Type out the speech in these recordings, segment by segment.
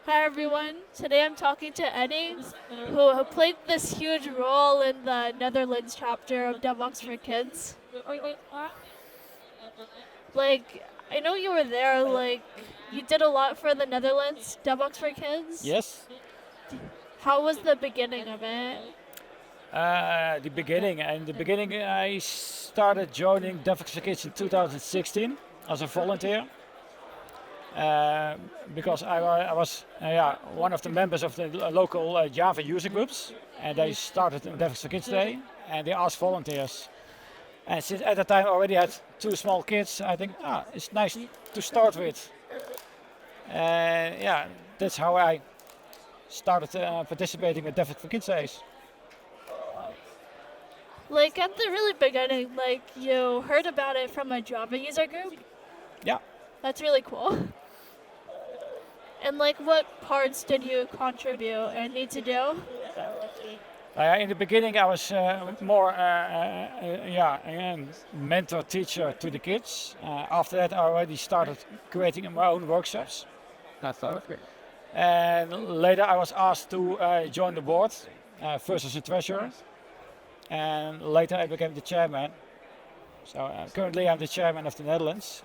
Hi everyone. Today I'm talking to Eddy, who played this huge role in the Netherlands chapter of Devoxx4Kids. Like, I know you were there. Like, you did a lot for the Netherlands Devoxx4Kids. Yes, How was the beginning of it? the beginning. In the beginning, I started joining Devoxx4Kids in 2016 as a volunteer uh, because I was one of the members of the local Java user groups, and they started on Devoxx4Kids Day, and they asked volunteers. And since at the time I already had two small kids, I think it's nice to start with. Yeah, that's how I started participating at Devoxx4Kids Days. Like, at the really beginning, like, you heard about it from a Java user group? Yeah. That's really cool. And, like, what parts did you contribute and need to do? In the beginning, I was more a mentor teacher to the kids. After that, I already started creating my own workshops. And later, I was asked to join the board, first as a treasurer, and later I became the chairman. So currently, I'm the chairman of the Netherlands.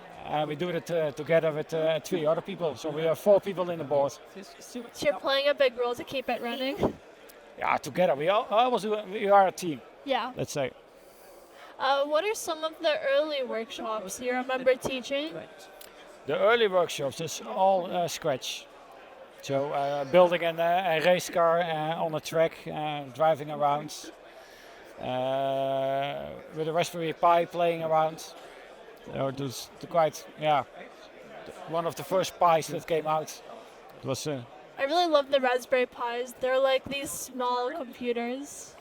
We do it together with three other people. So we are four people in the board. So you're playing a big role to keep it running? Yeah, together we are a team. Yeah. Let's say. What are some of the early workshops you remember teaching? The early workshops is all scratch. So building a race car on a track, driving around, with a Raspberry Pi playing around. So it was one of the first Pis that came out. It was I really love the Raspberry Pis. They're like these small computers.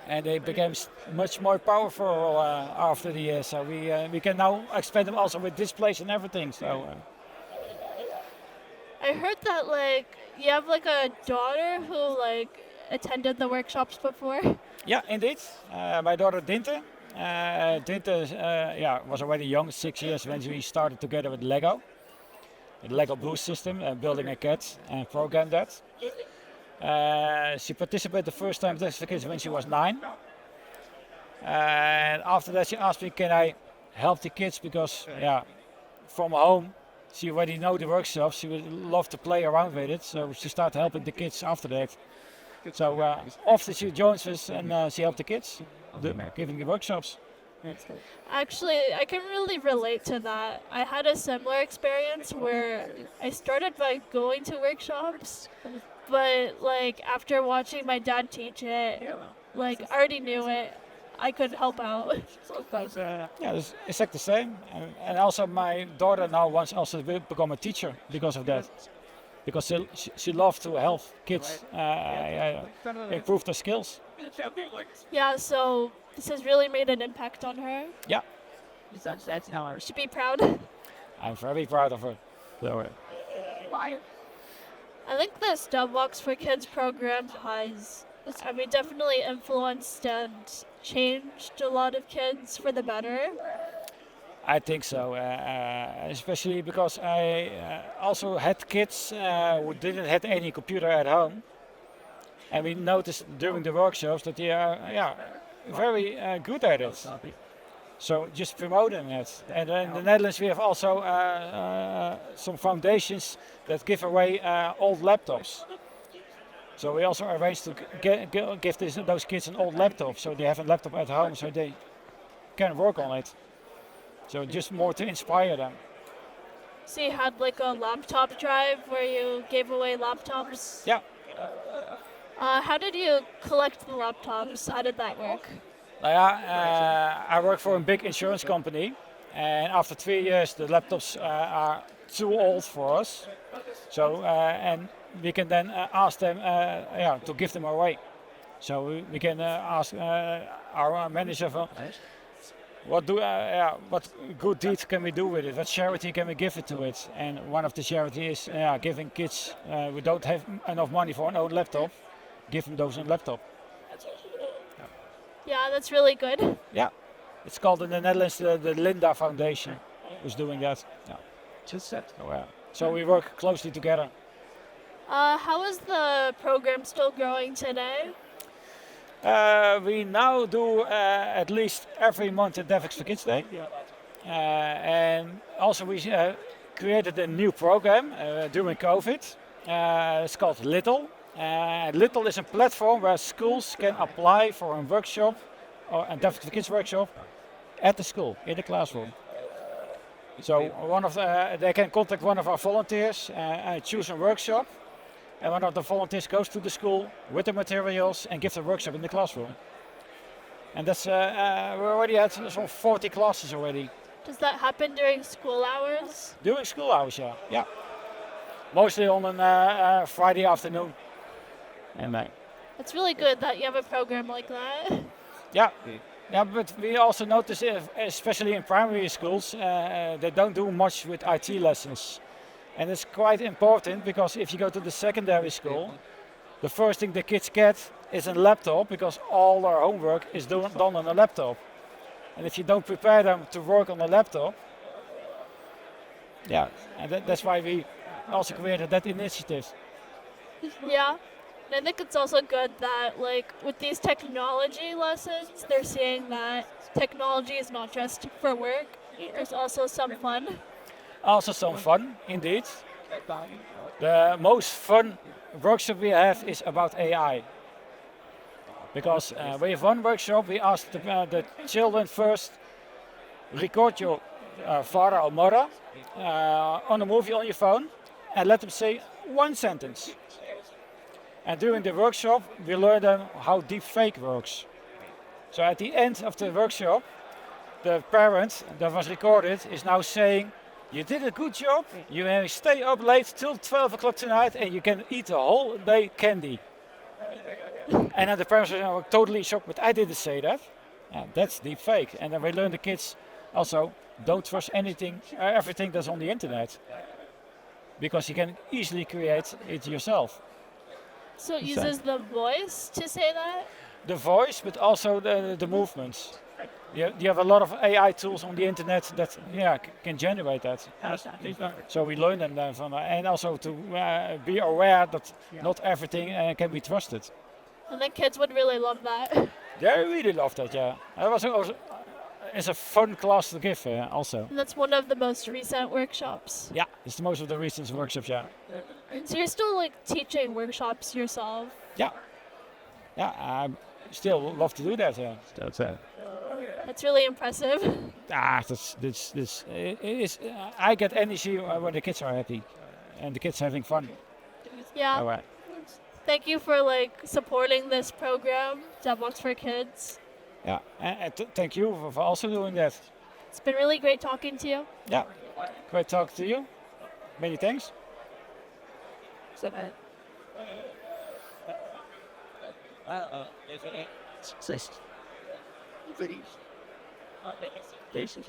and they became much more powerful after the years. So we can now expand them also with displays and everything. So. I heard that like you have like a daughter who like attended the workshops before. Yeah, indeed. My daughter Dinte. Dinte was already young, 6 years, when we started together with Lego. The Lego Boost system, building a cat and programmed that. She participated the first time with the kids when she was 9. And after that she asked me, can I help the kids, because from home she already know the workshops, she would love to play around with it, so she started helping the kids after that. So often she joins us and she helps the kids, giving the workshops. Actually, I can really relate to that. I had a similar experience where I started by going to workshops, but like after watching my dad teach it, like I already knew it. I could help out. Yeah, it's exactly the same. And also my daughter now wants also to become a teacher because of that. Because she loves to help kids improve their skills. Yeah, so this has really made an impact on her. Yeah, Should be proud. I'm very proud of her. So, I think this Devoxx4Kids program has, definitely influenced and changed a lot of kids for the better. I think so, especially because I also had kids who didn't have any computer at home, and we noticed during the workshops that they are very good at it. So just promoting it. And in the Netherlands we have also some foundations that give away old laptops. So we also arranged to give those kids an old laptop, so they have a laptop at home, so they can work on it. So just more to inspire them. So you had like a laptop drive where you gave away laptops? Yeah. How did you collect the laptops? How did that work? I work for a big insurance company, and after 3 years the laptops are too old for us. So and we can then ask them to give them away. So we can ask our manager for what good deeds can we do with it? What charity can we give it to it? And one of the charities is giving kids who don't have enough money for an own laptop, give them those a laptop. Yeah, that's really good. Yeah, it's called in the Netherlands the Linda Foundation, who's doing that. Yeah. So we work closely together. How is the program still growing today? We now do at least every month a Devoxx4Kids Day. And also we created a new program during COVID. It's called Little. Little is a platform where schools can apply for a workshop or a Devoxx4Kids workshop at the school, in the classroom. So they can contact one of our volunteers and choose a workshop. And one of the volunteers goes to the school with the materials and gives a workshop in the classroom. And that's we already had some 40 classes already. Does that happen during school hours? During school hours, yeah. Yeah. Mostly on a Friday afternoon. And It's really good that you have a program like that. yeah. Yeah, but we also notice, especially in primary schools, they don't do much with IT lessons. And it's quite important because if you go to the secondary school, the first thing the kids get is a laptop because all their homework is done on a laptop. And if you don't prepare them to work on a laptop, yeah, and that's why we also created that initiative. Yeah. And I think it's also good that, like, with these technology lessons, they're seeing that technology is not just for work, there's also some fun. Also some fun, indeed. The most fun workshop we have is about AI. Because we have one workshop, we ask the children first, record your father or mother on a movie on your phone and let them say one sentence. And during the workshop, we learn them how deepfake works. So at the end of the workshop, the parent that was recorded is now saying, you did a good job, you may stay up late till 12 o'clock tonight and you can eat the whole day candy. And then the parents are totally shocked, but I didn't say that. Yeah, that's deepfake. And then we learn the kids also, don't trust everything that's on the internet. Because you can easily create it yourself. So it uses the voice to say that? The voice, but also the movements. You have a lot of AI tools on the internet that can generate that. So we learn them from, and also to be aware that not everything can be trusted. And the kids would really love that. They really love that, yeah. It's a fun class to give also. And that's one of the most recent workshops. Yeah, it's the most of the recent workshops, yeah. So you're still like teaching workshops yourself? Yeah. Yeah, I still love to do that, yeah. That's really impressive. I get energy when the kids are happy and the kids having fun. Yeah. All right. Thank you for like supporting this program, Devoxx4Kids. Yeah, and thank you for also doing that. It's been really great talking to you. Yeah, great talking to you. Many thanks. Deze